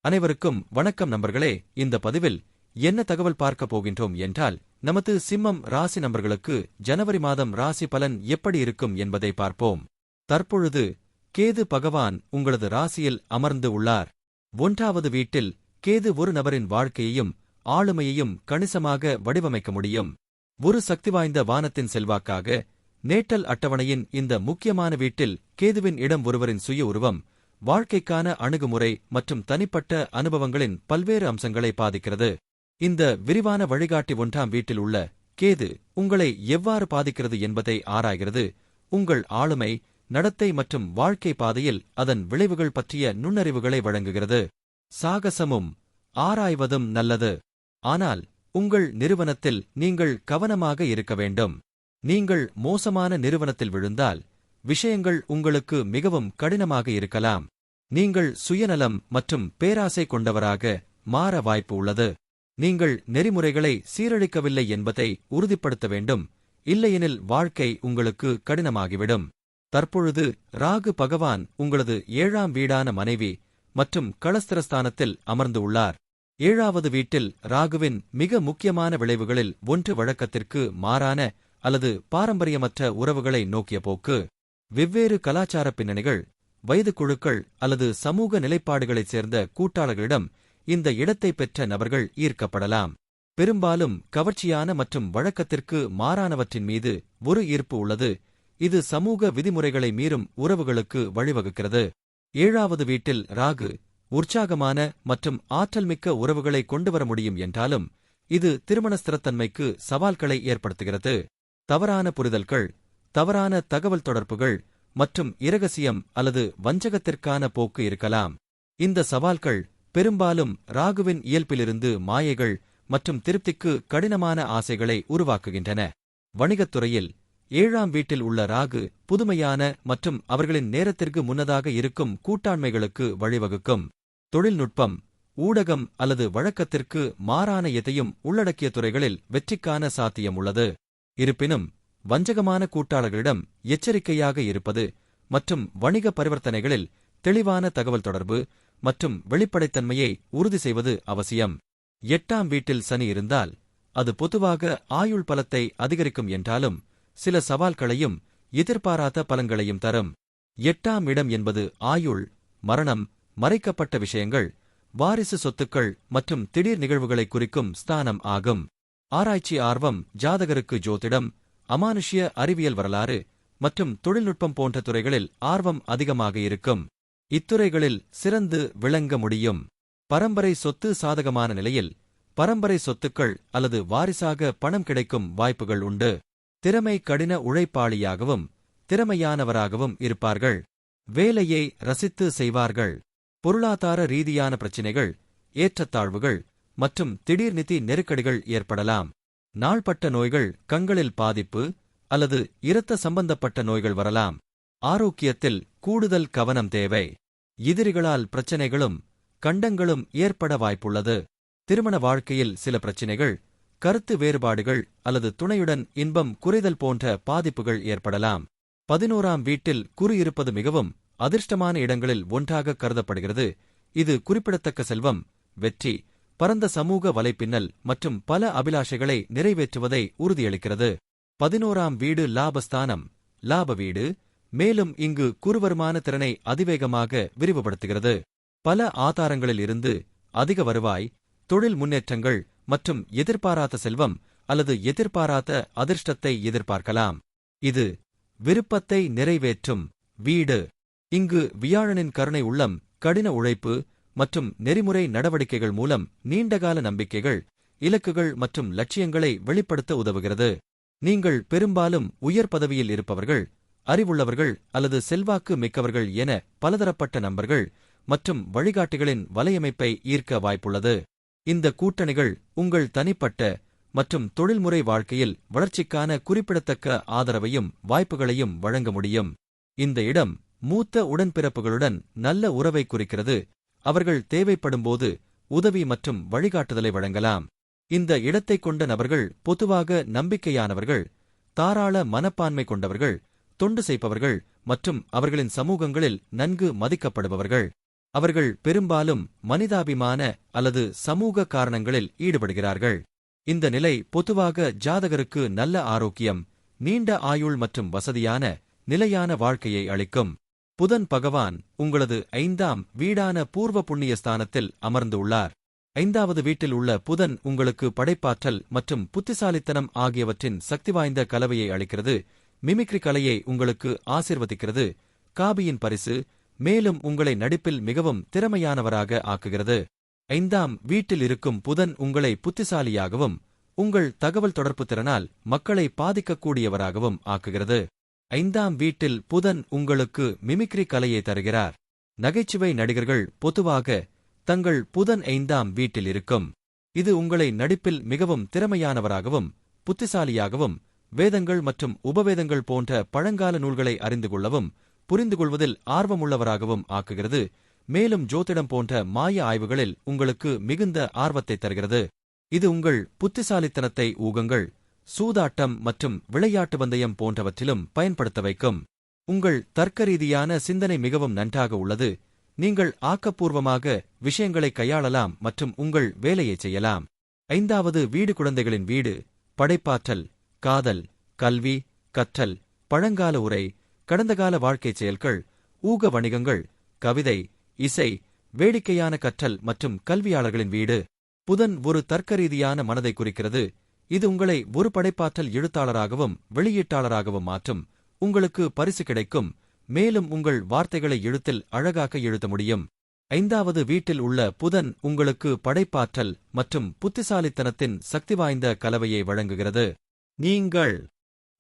அனைவருக்கும் வணக்கம் நண்பர்களே. இந்த பதிவில் என்ன தகவல் பார்க்க போகின்றோம் என்றால், நமது சிம்மம் ராசி நண்பர்களுக்கு ஜனவரி மாதம் ராசி பலன் எப்படி இருக்கும் என்பதை பார்ப்போம். தற்பொழுது கேது பகவான் உங்களது ராசியில் அமர்ந்து உள்ளார். 1வது வீட்டில் கேது ஒரு நபரின் வாழ்க்கையையும் ஆளுமையையும் கணிசமாக வடிவமைக்க முடியும். ஒரு சக்தி வாய்ந்த வானத்தின் செல்வாக்காக நேட்டல் அட்டவணையின் இந்த முக்கியமான வீட்டில் கேதுவின் இடம் ஒருவரின் சுய உருவம், வாழ்க்கைக்கான அணுகுமுறை மற்றும் தனிப்பட்ட அனுபவங்களின் பல்வேறு அம்சங்களை பாதிக்கிறது. இந்த விரிவான வழிகாட்டி 1ஆம் வீட்டில் உள்ள கேது உங்களை எவ்வாறு பாதிக்கிறது என்பதை ஆராய்கிறது. உங்கள் ஆளுமை, நடத்தை மற்றும் வாழ்க்கை பாதையில் அதன் விளைவுகள் பற்றிய நுண்ணறிவுகளை வழங்குகிறது. சாகசமும் ஆராய்வதும் நல்லது, ஆனால் உங்கள் நிறுவனத்தில் நீங்கள் கவனமாக இருக்க வேண்டும். நீங்கள் மோசமான நிறுவனத்தில் விழுந்தால் விஷயங்கள் உங்களுக்கு மிகவும் கடினமாக இருக்கலாம். நீங்கள் சுயநலம் மற்றும் பேராசை கொண்டவராக மாற வாய்ப்பு உள்ளது. நீங்கள் நெறிமுறைகளை சீரழிக்கவில்லை என்பதை உறுதிப்படுத்த வேண்டும், இல்லையெனில் வாழ்க்கை உங்களுக்கு கடினமாகிவிடும். தற்பொழுது ராகு பகவான் உங்களது 7ஆம் வீடான மனைவி மற்றும் களஸ்திரஸ்தானத்தில் அமர்ந்து உள்ளார். 7வது வீட்டில் ராகுவின் மிக முக்கியமான விளைவுகளில் ஒன்று வழக்கத்திற்கு மாறான அல்லது பாரம்பரியமற்ற உறவுகளை நோக்கிய போக்கு. வெவ்வேறு கலாச்சார பின்னணிகள், வயது குழுக்கள் அல்லது சமூக நிலைப்பாடுகளைச் சேர்ந்த கூட்டாளர்களிடம் இந்த இடத்தை பெற்ற நபர்கள் ஈர்க்கப்படலாம். பெரும்பாலும் கவர்ச்சியான மற்றும் வழக்கத்திற்கு மாறானவற்றின் மீது ஒரு ஈர்ப்பு உள்ளது. இது சமூக விதிமுறைகளை மீறும் உறவுகளுக்கு வழிவகுக்கிறது. 7வது வீட்டில் ராகு உற்சாகமான மற்றும் ஆற்றல்மிக்க உறவுகளை கொண்டுவர முடியும் என்றாலும், இது திருமண ஸ்திரத்தன்மைக்கு சவால்களை ஏற்படுத்துகிறது. தவறான புரிதல்கள், தவறான தகவல் தொடர்புகள் மற்றும் இரகசியம் அல்லது வஞ்சகத்திற்கான போக்கு இருக்கலாம். இந்த சவால்கள் பெரும்பாலும் ராகுவின் இயல்பிலிருந்து மாயைகள் மற்றும் திருப்திக்கு கடினமான ஆசைகளை உருவாக்குகின்றன. வணிகத்துறையில் 7ஆம் வீட்டில் உள்ள ராகு புதுமையான மற்றும் அவர்களின் நேரத்திற்கு முன்னதாக இருக்கும் கூட்டாண்மைகளுக்கு வழிவகுக்கும். தொழில்நுட்பம், ஊடகம் அல்லது வழக்கத்திற்கு மாறான எதையும் உள்ளடக்கிய துறைகளில் வெற்றிக்கான சாத்தியம் உள்ளது. இருப்பினும் வஞ்சகமான கூட்டாளர்களிடம் எச்சரிக்கையாக இருப்பது மற்றும் வணிக பரிவர்த்தனைகளில் தெளிவான தகவல் தொடர்பு மற்றும் வெளிப்படைத்தன்மையை உறுதி செய்வது அவசியம். 8ஆம் வீட்டில் சனி இருந்தால் அது பொதுவாக ஆயுள் பலத்தை அதிகரிக்கும் என்றாலும் சில சவால்களையும் எதிர்பாராத பலன்களையும் தரும். 8ஆம் இடம் என்பது ஆயுள், மரணம், மறைக்கப்பட்ட விஷயங்கள், வாரிசு சொத்துக்கள் மற்றும் திடீர் நிகழ்வுகளை குறிக்கும் ஸ்தானம் ஆகும். ஆராய்ச்சி ஆர்வம் ஜாதகருக்கு ஜோதிடம், அமானுஷ்ய அறிவியல், வரலாறு மற்றும் தொழில்நுட்பம் போன்ற துறைகளில் ஆர்வம் அதிகமாக இருக்கும். இத்துறைகளில் சிறந்து விளங்க முடியும். பரம்பரை சொத்து சாதகமான நிலையில் பரம்பரை சொத்துக்கள் அல்லது வாரிசாக பணம் கிடைக்கும் வாய்ப்புகள் உண்டு. திறமை கடின உழைப்பாளியாகவும் திறமையானவராகவும் இருப்பார்கள். வேலையை ரசித்து செய்வார்கள். பொருளாதார ரீதியான பிரச்சினைகள், ஏற்றத்தாழ்வுகள் மற்றும் திடீர் நிதி நெருக்கடிகள் ஏற்படலாம். நாள்பட்ட நோய்கள், கண்களில் பாதிப்பு அல்லது இரத்த சம்பந்தப்பட்ட நோய்கள் வரலாம். ஆரோக்கியத்தில் கூடுதல் கவனம் தேவை. எதிரிகளால் பிரச்சினைகளும் கண்டங்களும் ஏற்பட வாய்ப்புள்ளது. திருமண வாழ்க்கையில் சில பிரச்சினைகள், கருத்து வேறுபாடுகள் அல்லது துணையுடன் இன்பம் குறைதல் போன்ற பாதிப்புகள் ஏற்படலாம். 11ஆம் வீட்டில் குரு இருப்பது மிகவும் அதிர்ஷ்டமான இடங்களில் ஒன்றாக கருதப்படுகிறது. இது குறிப்பிடத்தக்க செல்வம், வெற்றி, பரந்த சமூக வலைப்பின்னல் மற்றும் பல அபிலாஷைகளை நிறைவேற்றுவதை உறுதியளிக்கிறது. 11ஆம் வீடு லாபஸ்தானம், லாப வீடு, மேலும் இங்கு குறுவருமான திறனை அதிவேகமாக விரிவுபடுத்துகிறது. பல ஆதாரங்களில் இருந்து அதிக வருவாய், தொழில் முன்னேற்றங்கள் மற்றும் எதிர்பாராத செல்வம் அல்லது எதிர்பாராத அதிர்ஷ்டத்தை எதிர்பார்க்கலாம். இது விருப்பத்தை நிறைவேற்றும் வீடு. இங்கு வியாழனின் கருணை உள்ளம், கடின உழைப்பு மற்றும் நெறிமுறை நடவடிக்கைகள் மூலம் நீண்டகால நம்பிக்கைகள், இலக்குகள் மற்றும் லட்சியங்களை வெளிப்படுத்த உதவுகிறது. நீங்கள் பெரும்பாலும் உயர் பதவியில் இருப்பவர்கள், அறிவுள்ளவர்கள் அல்லது செல்வாக்கு மிக்கவர்கள் என பலதரப்பட்ட நண்பர்கள் மற்றும் வழிகாட்டிகளின் வலையமைப்பை ஈர்க்க வாய்ப்புள்ளது. இந்த கூட்டணிகள் உங்கள் தனிப்பட்ட மற்றும் தொழில்முறை வாழ்க்கையில் வளர்ச்சிக்கான குறிப்பிடத்தக்க ஆதரவையும் வாய்ப்புகளையும் வழங்க முடியும். இந்த இடம் மூத்த உடன்பிறப்புகளுடன் நல்ல உறவை குறிக்கிறது. அவர்கள் தேவைப்படும்போது உதவி மற்றும் வழிகாட்டுதலை வழங்கலாம். இந்த இடத்தைக் கொண்ட நபர்கள் பொதுவாக நம்பிக்கையானவர்கள், தாராள மனப்பான்மை கொண்டவர்கள், தொண்டு செய்பவர்கள் மற்றும் அவர்களின் சமூகங்களில் நன்கு மதிக்கப்படுபவர்கள். அவர்கள் பெரும்பாலும் மனிதாபிமான அல்லது சமூக காரணங்களில் ஈடுபடுகிறார்கள். இந்த நிலை பொதுவாக ஜாதகருக்கு நல்ல ஆரோக்கியம், நீண்ட ஆயுள் மற்றும் வசதியான நிலையான வாழ்க்கையை அளிக்கும். புதன் பகவான் உங்களது 5ஆம் வீடான பூர்வ புண்ணிய ஸ்தானத்தில் அமர்ந்துள்ளார். 5வது வீட்டில் உள்ள புதன் உங்களுக்கு படைப்பாற்றல் மற்றும் புத்திசாலித்தனம் ஆகியவற்றின் சக்திவாய்ந்த கலவையை அளிக்கிறது. மிமிக்ரி கலையை உங்களுக்கு ஆசிர்வதிக்கிறது. காபியின் பரிசு, மேலும் உங்களை நடிப்பில் மிகவும் திறமையானவராக ஆக்குகிறது. 5ஆம் வீட்டில் இருக்கும் புதன் உங்களை புத்திசாலியாகவும் உங்கள் தகவல் தொடர்பு திறனால் மக்களை பாதிக்கக்கூடியவராகவும் ஆக்குகிறது. 5ஆம் வீட்டில் புதன் உங்களுக்கு மிமிக்ரி கலையை தருகிறார். நகைச்சுவை நடிகர்கள் பொதுவாக தங்கள் புதன் 5ஆம் வீட்டில் இருக்கும். இது உங்களை நடிப்பில் மிகவும் திறமையானவராகவும் புத்திசாலியாகவும் வேதங்கள் மற்றும் உபவேதங்கள் போன்ற பழங்கால நூல்களை அறிந்து கொள்ளவும் புரிந்துகொள்வதில் ஆர்வமுள்ளவராகவும் ஆக்குகிறது. மேலும் ஜோதிடம் போன்ற மாய ஆய்வுகளில் உங்களுக்கு மிகுந்த ஆர்வத்தை தருகிறது. இது உங்கள் புத்திசாலித்தனத்தை ஊகங்கள், சூதாட்டம் மற்றும் விளையாட்டு பந்தயம் போன்றவற்றிலும் பயன்படுத்த வைக்கும். உங்கள் தர்க்கரீதியான சிந்தனை மிகவும் நன்றாக உள்ளது. நீங்கள் ஆக்கப்பூர்வமாக விஷயங்களை கையாளலாம் மற்றும் உங்கள் வேலையை செய்யலாம். 5வது வீடு குழந்தைகளின் வீடு. படைப்பாற்றல், காதல், கல்வி, கற்றல், பழங்கால உரை, கடந்தகால வாழ்க்கைச் செயல்கள், ஊக வணிகங்கள், கவிதை, இசை, வேடிக்கையான கற்றல் மற்றும் கல்வியாளர்களின் வீடு. புதன் ஒரு தர்க்கரீதியான மனதை குறிக்கிறது. இது உங்களை ஒரு படைப்பாற்றல் எழுத்தாளராகவும் வெளியீட்டாளராகவும் மாற்றும். உங்களுக்கு பரிசு கிடைக்கும், மேலும் உங்கள் வார்த்தைகளை எழுத்தில் அழகாக எழுத முடியும். 5வது வீட்டில் உள்ள புதன் உங்களுக்கு படைப்பாற்றல் மற்றும் புத்திசாலித்தனத்தின் சக்திவாய்ந்த கலவையை வழங்குகிறது. நீங்கள்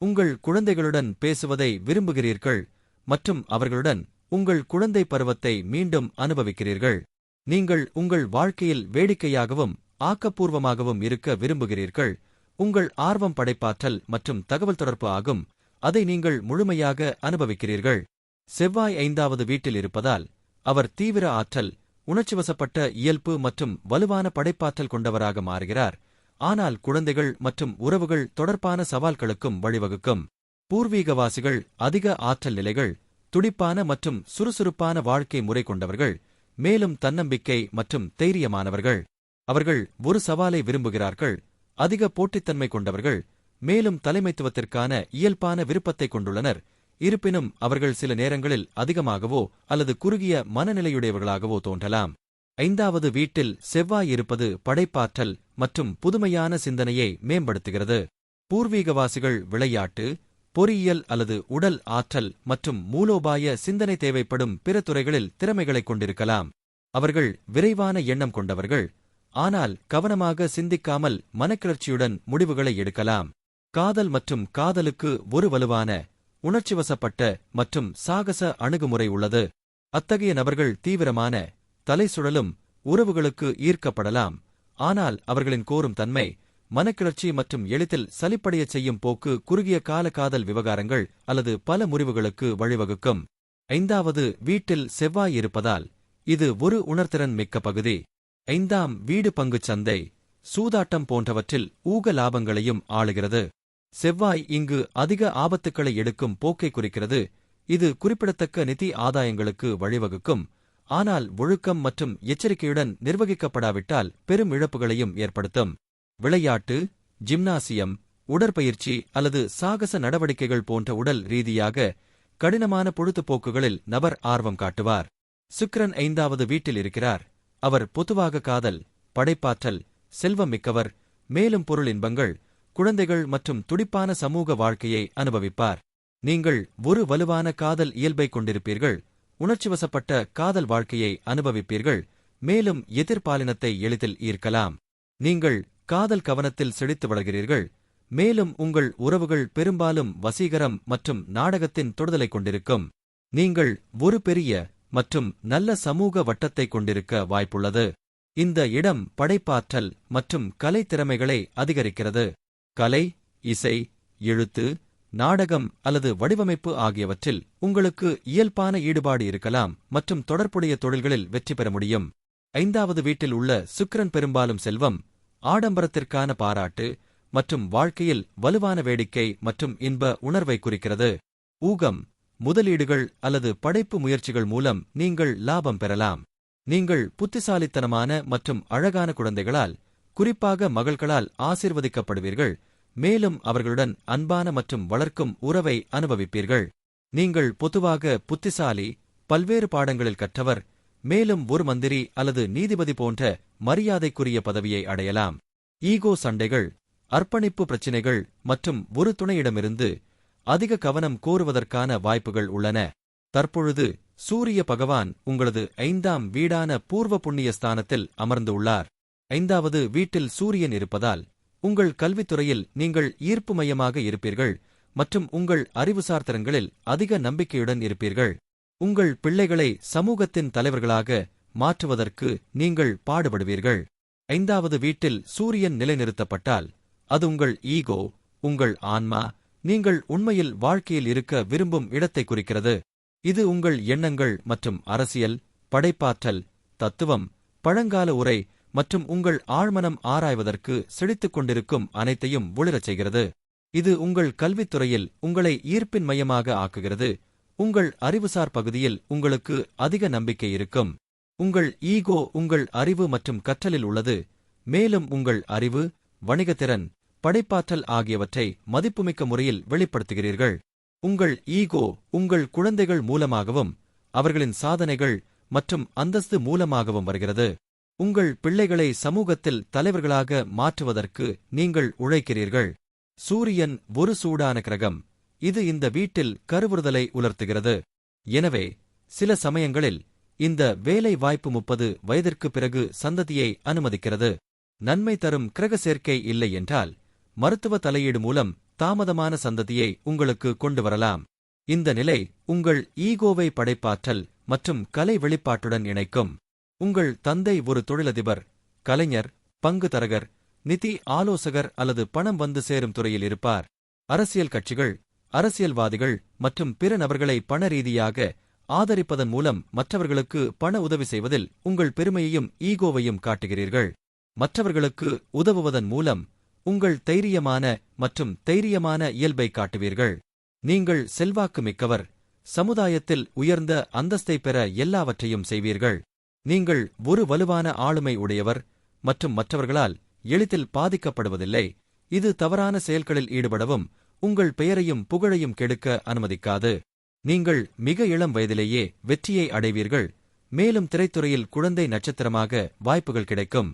உங்கள் குழந்தைகளுடன் பேசுவதை விரும்புகிறீர்கள் மற்றும் அவர்களுடன் உங்கள் குழந்தை பருவத்தை மீண்டும் அனுபவிக்கிறீர்கள். நீங்கள் உங்கள் வாழ்க்கையில் வேடிக்கையாகவும் ஆக்கப்பூர்வமாகவும் இருக்க விரும்புகிறீர்கள். உங்கள் ஆர்வம் படைப்பாற்றல் மற்றும் தகவல் தொடர்பு ஆகும். அதை நீங்கள் முழுமையாக அனுபவிக்கிறீர்கள். செவ்வாய் 5வது வீட்டில் இருப்பதால் அவர் தீவிர ஆற்றல், உணர்ச்சிவசப்பட்ட இயல்பு மற்றும் வலுவான படைப்பாற்றல் கொண்டவராக மாறுகிறார். ஆனால் குழந்தைகள் மற்றும் உறவுகள் தொடர்பான சவால்களுக்கும் வழிவகுக்கும். பூர்வீகவாசிகள் அதிக ஆற்றல் நிலைகள், துடிப்பான மற்றும் சுறுசுறுப்பான வாழ்க்கை முறை கொண்டவர்கள், மேலும் தன்னம்பிக்கை மற்றும் தைரியமானவர்கள். அவர்கள் ஒரு சவாலை விரும்புகிறார்கள், அதிக போட்டித்தன்மை கொண்டவர்கள், மேலும் தலைமைத்துவத்திற்கான இயல்பான விருப்பத்தை கொண்டுள்ளனர். இருப்பினும் அவர்கள் சில நேரங்களில் அதிகமாகவோ அல்லது குறுகிய மனநிலையுடையவர்களாகவோ தோன்றலாம். 5வது வீட்டில் செவ்வாய் இருப்பது படைப்பாற்றல் மற்றும் புதுமையான சிந்தனையை மேம்படுத்துகிறது. பூர்வீகவாசிகள் விளையாட்டு, பொறியியல் அல்லது உடல் ஆற்றல் மற்றும் மூலோபாய சிந்தனை தேவைப்படும் பிற துறைகளில் திறமைகளைக் கொண்டிருக்கலாம். அவர்கள் விரைவான எண்ணம் கொண்டவர்கள், ஆனால் கவனமாக சிந்திக்காமல் மனக்கிளர்ச்சியுடன் முடிவுகளை எடுக்கலாம். காதல் மற்றும் காதலுக்கு ஒரு வலுவான, உணர்ச்சிவசப்பட்ட மற்றும் சாகச அணுகுமுறை உள்ளது. அத்தகைய நபர்கள் தீவிரமான, தலை சுழலும் உறவுகளுக்கு ஈர்க்கப்படலாம். ஆனால் அவர்களின் கோரும் தன்மை, மனக்கிளர்ச்சி மற்றும் எளிதில் சலிப்படையச் செய்யும் போக்கு குறுகிய கால காதல் விவகாரங்கள் அல்லது பல முறிவுகளுக்கு வழிவகுக்கும். 5வது வீட்டில் செவ்வாய் இருப்பதால் இது ஒரு உணர்திறன் மிக்க பகுதி. 5ஆம் வீடு பங்குச் சந்தை, சூதாட்டம் போன்றவற்றில் ஊக லாபங்களையும் ஆளுகிறது. செவ்வாய் இங்கு அதிக ஆபத்துக்களை எடுக்கும் போக்கை குறிக்கிறது. இது குறிப்பிடத்தக்க நிதி ஆதாயங்களுக்கு வழிவகுக்கும், ஆனால் ஒழுக்கம் மற்றும் எச்சரிக்கையுடன் நிர்வகிக்கப்படாவிட்டால் பெரும் இழப்புகளையும் ஏற்படுத்தும். விளையாட்டு, ஜிம்னாசியம், உடற்பயிற்சி அல்லது சாகச நடவடிக்கைகள் போன்ற உடல் ரீதியாக கடினமான பொழுதுபோக்குகளில் நபர் ஆர்வம் காட்டுவார். சுக்கிரன் 5வது வீட்டில் இருக்கிறார். அவர் பொதுவாக காதல், படைப்பாற்றல், செல்வம் மிக்கவர், மேலும் பொருள் இன்பங்கள், குழந்தைகள் மற்றும் துடிப்பான சமூக வாழ்க்கையை அனுபவிப்பார். நீங்கள் ஒரு வலுவான காதல் இயல்பைக் கொண்டிருப்பீர்கள், உணர்ச்சிவசப்பட்ட காதல் வாழ்க்கையை அனுபவிப்பீர்கள், மேலும் எதிர்பாலினத்தை எளிதில் ஈர்க்கலாம். நீங்கள் காதல் கவனத்தில் செழித்து வளர்கிறீர்கள், மேலும் உங்கள் உறவுகள் பெரும்பாலும் வசீகரம் மற்றும் நாடகத்தின் தொடுதலை கொண்டிருக்கும். நீங்கள் ஒரு பெரிய மற்றும் நல்ல சமூக வட்டத்தைக் கொண்டிருக்க வாய்ப்புள்ளது. இந்த இடம் படைப்பாற்றல் மற்றும் கலை திறமைகளை அதிகரிக்கிறது. கலை, இசை, எழுத்து, நாடகம் அல்லது வடிவமைப்பு ஆகியவற்றில் உங்களுக்கு இயல்பான ஈடுபாடு இருக்கலாம் மற்றும் தொடர்புடைய தொழில்களில் வெற்றி பெற முடியும். 5வது வீட்டில் உள்ள சுக்கிரன் பெரும்பாலும் செல்வம், ஆடம்பரத்திற்கான பாராட்டு மற்றும் வாழ்க்கையில் வலுவான வேடிக்கை மற்றும் இன்ப உணர்வை குறிக்கிறது. ஊகம், முதலீடுகள் அல்லது படைப்பு முயற்சிகள் மூலம் நீங்கள் லாபம் பெறலாம். நீங்கள் புத்திசாலித்தனமான மற்றும் அழகான குழந்தைகளால், குறிப்பாக மகள்களால் ஆசீர்வதிக்கப்படுவீர்கள், மேலும் அவர்களுடன் அன்பான மற்றும் வளர்க்கும் உறவை அனுபவிப்பீர்கள். நீங்கள் பொதுவாக புத்திசாலி, பல்வேறு பாடங்களில் கற்றவர், மேலும் ஒரு மந்திரி அல்லது நீதிபதி போன்ற மரியாதைக்குரிய பதவியை அடையலாம். ஈகோ சண்டைகள், அர்ப்பணிப்பு பிரச்சினைகள் மற்றும் ஒரு துணையிடமிருந்து அதிக கவனம் கோருவதற்கான வாய்ப்புகள் உள்ளன. தற்பொழுது சூரிய பகவான் உங்களது 5ஆம் வீடான பூர்வ புண்ணிய ஸ்தானத்தில் அமர்ந்து உள்ளார். 5வது வீட்டில் சூரியன் இருப்பதால் உங்கள் கல்வித்துறையில் நீங்கள் ஈர்ப்பு மையமாக இருப்பீர்கள் மற்றும் உங்கள் அறிவுசார் திறன்களில் அதிக நம்பிக்கையுடன் இருப்பீர்கள். உங்கள் பிள்ளைகளை சமூகத்தின் தலைவர்களாக மாற்றுவதற்கு நீங்கள் பாடுபடுவீர்கள். 5வது வீட்டில் சூரியன் நிலைநிறுத்தப்பட்டால் அது உங்கள் ஈகோ, உங்கள் ஆன்மா, நீங்கள் உண்மையில் வாழ்க்கையில் இருக்க விரும்பும் இடத்தை குறிக்கிறது. இது உங்கள் எண்ணங்கள் மற்றும் அரசியல், படைப்பாற்றல், தத்துவம், பழங்கால உரை மற்றும் உங்கள் ஆழ்மனம் ஆராய்வதற்கு செழித்துக் கொண்டிருக்கும் அனைத்தையும் ஒளிரச் செய்கிறது. இது உங்கள் கல்வித்துறையில் உங்களை ஈர்ப்பின் மையமாக ஆக்குகிறது. உங்கள் அறிவுசார் பகுதியில் உங்களுக்கு அதிக நம்பிக்கை இருக்கும். உங்கள் ஈகோ உங்கள் அறிவு மற்றும் கற்றலில் உள்ளது, மேலும் உங்கள் அறிவு, வணிகத்திறன், படைப்பாற்றல் ஆகியவற்றை மதிப்புமிக்க முறையில் வெளிப்படுத்துகிறீர்கள். உங்கள் ஈகோ உங்கள் குழந்தைகள் மூலமாகவும் அவர்களின் சாதனைகள் மற்றும் அந்தஸ்து மூலமாகவும் வருகிறது. உங்கள் பிள்ளைகளை சமூகத்தில் தலைவர்களாக மாற்றுவதற்கு நீங்கள் உழைக்கிறீர்கள். சூரியன் ஒரு சூடான கிரகம், இது இந்த வீட்டில் கருவுறுதலை உலர்த்துகிறது. எனவே சில சமயங்களில் இந்த வேலை வாய்ப்பு 30 வயதிற்கு பிறகு சந்ததியை அனுமதிக்கிறது. நன்மை தரும் கிரக சேர்க்கை இல்லை என்றால் மருத்துவ தலையீடு மூலம் தாமதமான சந்ததியை உங்களுக்கு கொண்டு வரலாம். இந்த நிலை உங்கள் ஈகோவை படைப்பாற்றல் மற்றும் கலை வெளிப்பாட்டுடன் இணைக்கும். உங்கள் தந்தை ஒரு தொழிலதிபர், கலைஞர், பங்கு தரகர், நிதி ஆலோசகர் அல்லது பணம் வந்து சேரும் துறையில் இருப்பார். அரசியல் கட்சிகள், அரசியல்வாதிகள் மற்றும் பிற நபர்களை பண ரீதியாக ஆதரிப்பதன் மூலம் மற்றவர்களுக்கு பண உதவி செய்வதில் உங்கள் பெருமையையும் ஈகோவையும் காட்டுகிறீர்கள். மற்றவர்களுக்கு உதவுவதன் மூலம் உங்கள் தைரியமான மற்றும் தைரியமான இயல்பை காட்டுவீர்கள். நீங்கள் செல்வாக்கு மிக்கவர், சமுதாயத்தில் உயர்ந்த அந்தஸ்தை பெற எல்லாவற்றையும் செய்வீர்கள். நீங்கள் ஒரு வலுவான ஆளுமை உடையவர் மற்றும் மற்றவர்களால் எளிதில் பாதிக்கப்படுவதில்லை. இது தவறான செயல்களில் ஈடுபடவும் உங்கள் பெயரையும் புகழையும் கெடுக்க அனுமதிக்காது. நீங்கள் மிக இளம் வயதிலேயே வெற்றியை அடைவீர்கள், மேலும் திரைத்துறையில் குழந்தை நட்சத்திரமாக வாய்ப்புகள் கிடைக்கும்.